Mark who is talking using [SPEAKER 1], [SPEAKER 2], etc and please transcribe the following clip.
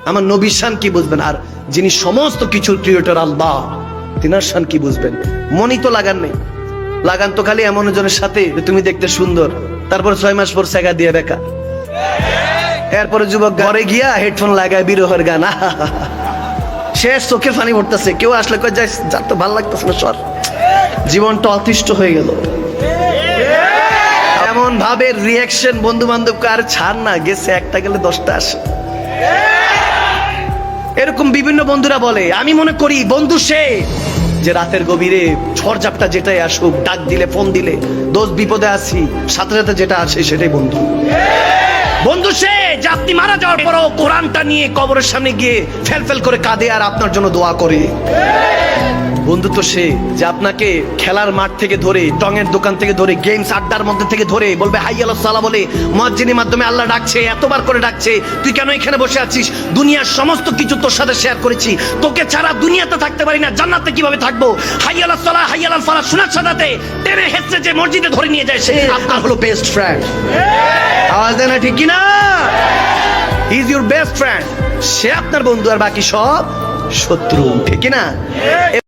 [SPEAKER 1] আমার নবীর শান কি বুঝবেন? আর যিনি সমস্ত কিছুর ক্রিয়েটর আল্লাহ, তিনার শান কি বুঝবেন? মনই তো লাগান নেই। লাগান তো খালি এমন জনের সাথে যে তুমি দেখতে সুন্দর, তারপর 6 মাস পর সেগা দিয়ে বেকা। এরপরে যুবক ঘরে গিয়া হেডফোন লাগায় বিরহের গান, শেষ চোখের পানি পড়তেছে। কেউ আসলে কয় যাই, যার তো ভালো লাগতেছে না, সর। জীবনটা অতিষ্ঠ হয়ে গেল। এমন ভাবে রিয়াকশন বন্ধু বান্ধবকে আর ছাড় না, গেছে একটা গেলে 10টা আসে। এরকম বিভিন্ন বন্ধুরা বলে, আমি মনে করি বন্ধু সে যে রাতের গভীরে ঝড়ঝাপটা যেটাই আসুক, ডাক দিলে ফোন দিলে দোষ বিপদে আছি, সাথে সাথে যেটা আসে সেটাই বন্ধু। বন্ধু সে যে আপনি মারা যাওয়ার পরও কোরআনটা নিয়ে কবরের সামনে গিয়ে ফেল ফেল করে কাঁদে আর আপনার জন্য দোয়া করে। বন্ধু তো সে যে আপনাকে খেলার মাঠ থেকে ধরে, টঙের দোকান থেকে ধরে, গেমস আড্ডার মধ্যে থেকে ধরে বলবে হাই আল্লাহ সালা বলে মুয়াজ্জিনের মাধ্যমে আল্লাহ ডাকছে, এতবার করে ডাকছে, তুই কেন এখানে বসে আছিস? দুনিয়ার সমস্ত কিছু তোর সাথে শেয়ার করেছি, তোকে ছাড়া দুনিয়াতে থাকতে পারি না, জান্নাতে কিভাবে থাকবো? হাই আল্লাহ সালা হাই আল্লাহ ফালাহ শোনার সাথে টেনে হেসে যে মসজিদে ধরে নিয়ে যায়, সে আপনার হলো বেস্ট ফ্রেন্ড। আওয়াজ দেয় না ঠিক কিনা? He is your best friend. সে আপনার বন্ধু আর বাকি সব শত্রু, ঠিক কিনা?